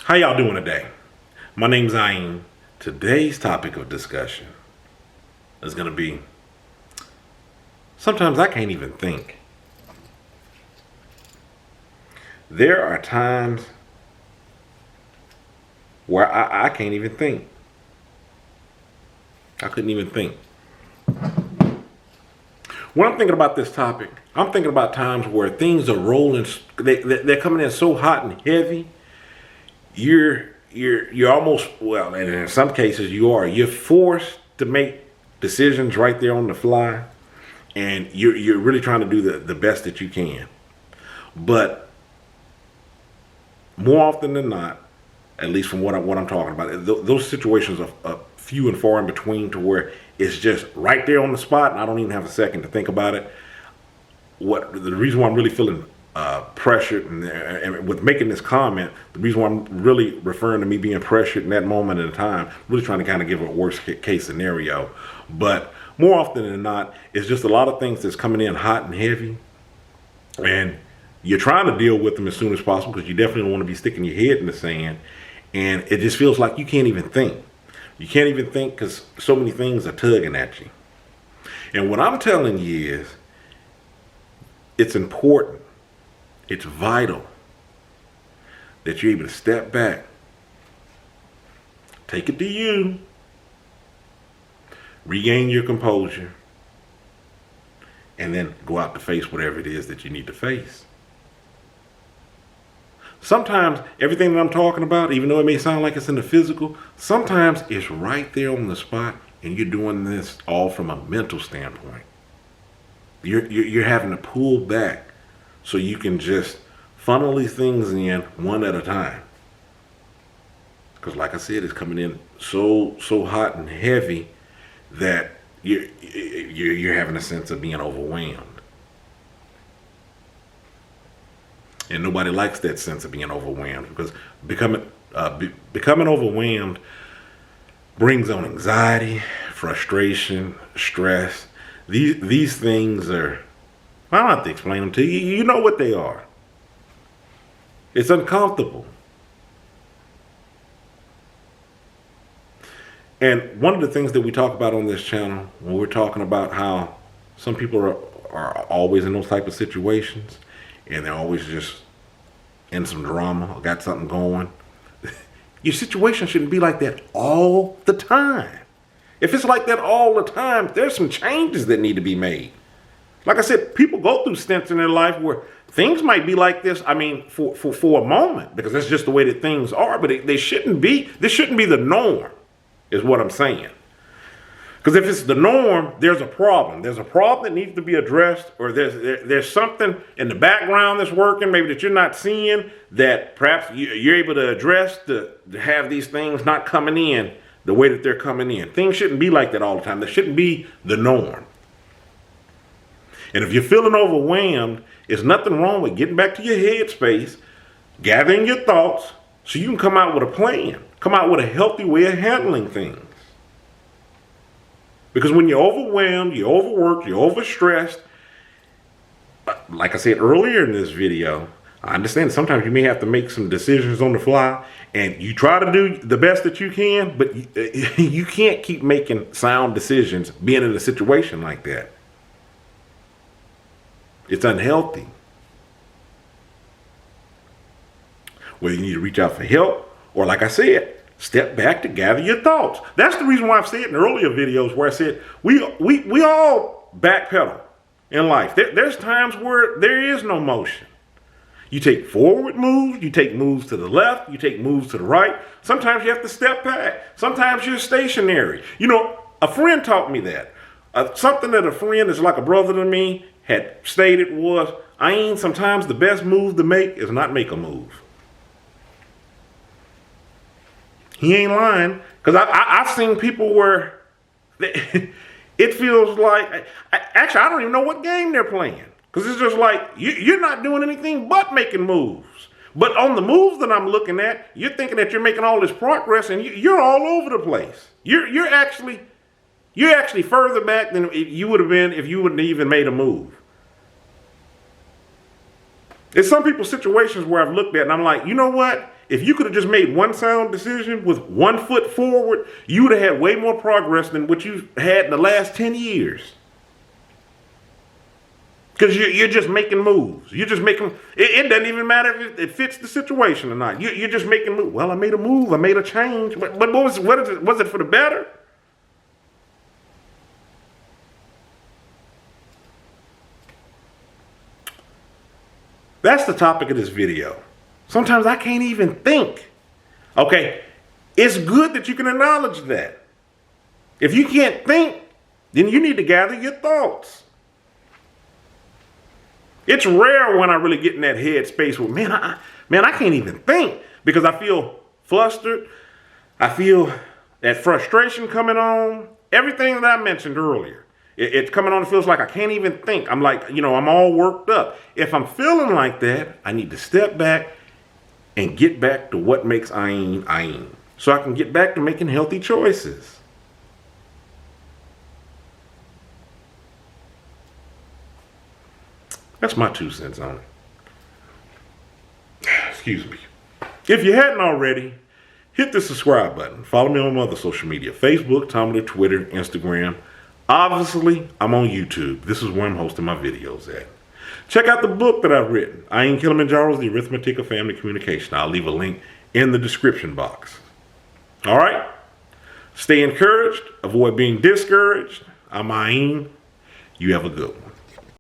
How y'all doing today? My name's Ayin. Today's topic of discussion is going to be sometimes I can't even think. There are times where I can't even think. I couldn't even think. When I'm thinking about this topic, I'm thinking about times where things are rolling. They're coming in so hot and heavy. You're almost, well, and in some cases you're forced to make decisions right there on the fly, and you're really trying to do the best that you can. But more often than not, at least from what I'm talking about, those situations are few and far in between, to where it's just right there on the spot, and I don't even have a second to think about it. What the reason why I'm really feeling pressured and with making this comment, the reason why I'm really referring to me being pressured in that moment in time, really trying to kind of give a worst case scenario. But more often than not, it's just a lot of things that's coming in hot and heavy, and you're trying to deal with them as soon as possible because you definitely don't want to be sticking your head in the sand, and it just feels like you can't even think. You can't even think because so many things are tugging at you. And what I'm telling you is, it's important, it's vital that you're able to step back, take it to you, regain your composure, and then go out to face whatever it is that you need to face. Sometimes everything that I'm talking about, even though it may sound like it's in the physical, sometimes it's right there on the spot, and you're doing this all from a mental standpoint. You're having to pull back so you can just funnel these things in one at a time. Because like I said, it's coming in so hot and heavy that you're having a sense of being overwhelmed. And nobody likes that sense of being overwhelmed, because becoming overwhelmed brings on anxiety, frustration, stress. These things are, I don't have to explain them to you. You know what they are. It's uncomfortable. And one of the things that we talk about on this channel, when we're talking about how some people are always in those type of situations, and they're always just in some drama or got something going. Your situation shouldn't be like that all the time. If it's like that all the time, there's some changes that need to be made. Like I said, people go through stints in their life where things might be like this, I mean, for a moment, because that's just the way that things are, but they shouldn't be. This shouldn't be the norm, is what I'm saying. Because if it's the norm, there's a problem. There's a problem that needs to be addressed, or there's something in the background that's working, maybe that you're not seeing, that perhaps you're able to address to have these things not coming in the way that they're coming in. Things shouldn't be like that all the time. That shouldn't be the norm. And if you're feeling overwhelmed, there's nothing wrong with getting back to your headspace, gathering your thoughts, so you can come out with a plan, come out with a healthy way of handling things. Because when you're overwhelmed, you're overworked, you're overstressed, like I said earlier in this video, I understand sometimes you may have to make some decisions on the fly, and you try to do the best that you can, but you can't keep making sound decisions being in a situation like that. It's unhealthy. Whether you need to reach out for help, or like I said, step back to gather your thoughts. That's the reason why I've said in earlier videos where I said we all backpedal in life. There's times where there is no motion. You take forward moves, you take moves to the left, you take moves to the right. Sometimes you have to step back. Sometimes you're stationary. You know, a friend taught me that. Something that a friend is like a brother to me had stated was, sometimes the best move to make is not make a move. He ain't lying, because I've seen people where it feels like, actually, I don't even know what game they're playing. Because it's just like, you're not doing anything but making moves. But on the moves that I'm looking at, you're thinking that you're making all this progress, and you're all over the place. You're actually further back than you would have been if you wouldn't even made a move. It's some people's situations where I've looked at and I'm like, you know what? If you could have just made one sound decision with 1 foot forward, you would have had way more progress than what you've had in the last 10 years. Because you're just making moves. You're just making, it doesn't even matter if it fits the situation or not. You're just making moves. Well, I made a move. I made a change. But what is it? Was it for the better? That's the topic of this video. Sometimes I can't even think. Okay, it's good that you can acknowledge that. If you can't think, then you need to gather your thoughts. It's rare when I really get in that head space where, man, I can't even think because I feel flustered. I feel that frustration coming on. Everything that I mentioned earlier. It's coming on, it feels like I can't even think. I'm like, I'm all worked up. If I'm feeling like that, I need to step back and get back to what makes Ayin Ayin. So I can get back to making healthy choices. That's my 2 cents on it. Excuse me. If you hadn't already, hit the subscribe button. Follow me on my other social media, Facebook, Tumblr, Twitter, Instagram. Obviously, I'm on YouTube. This is where I'm hosting my videos at. Check out the book that I've written, Ayin Kilimanjaro's The Arithmetic of Family Communication. I'll leave a link in the description box. All right? Stay encouraged. Avoid being discouraged. I'm Ayin. You have a good one.